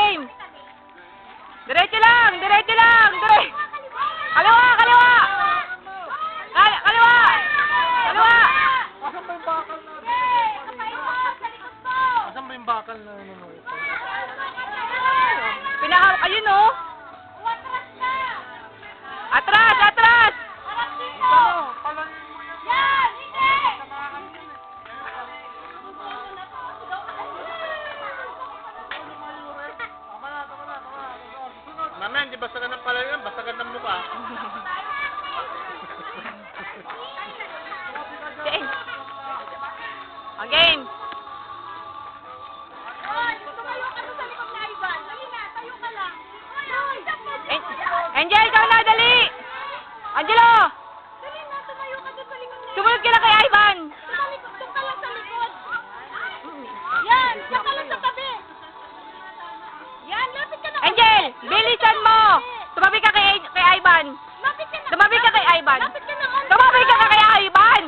game. Diretso lang, diretso lang, diretso. Kaliwa, kaliwa. Kaliwa. Kaliwa. Asan ba yung bakal na? Asan ba yung bakal na nanonood? Pinahawak kayo, no? Atras, atras. Ano? Palanin mo yan. Mamaya, hindi basagan ng pala yan, basagan ng mukha. Game. Again. Angel, ikaw na, dali! Angelo! Sumunod ka na kay Ivan! Yan! Diyan ka lang sa tabi! Yan! Lapit ka na! Angel! Bilisan mo! Tumabi ka kay Ivan! Lapit ka na! Tumabi ka kay Ivan! Lapit ka na! Tumabi ka kay Ivan!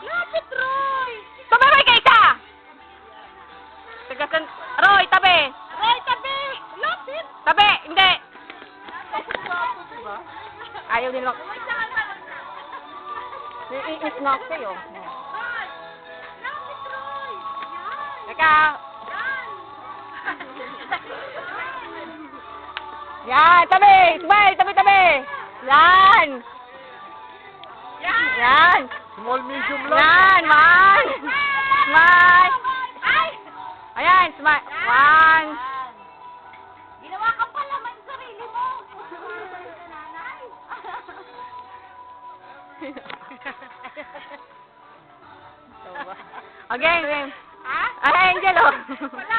Lapit, Roy! Tumabi ka isa! Tagasan... Roy, tabi! Roy, tabi! Lapit! Tabi! Hindi! Ayaw nila. Iis na ako sa'yo. Roy! Lapit, Roy! Yan! Teka. Yan! Yan, tabi! Smile, tabi, tabi! Yan! Yan! Yan! Small, medium lang. Yan, man! Smile! Ay! Ayan, smile. One. Ginawa ka pala man sa sarili mo. Nanay. Again, again. Ha? Ay, Angel, oh. Wala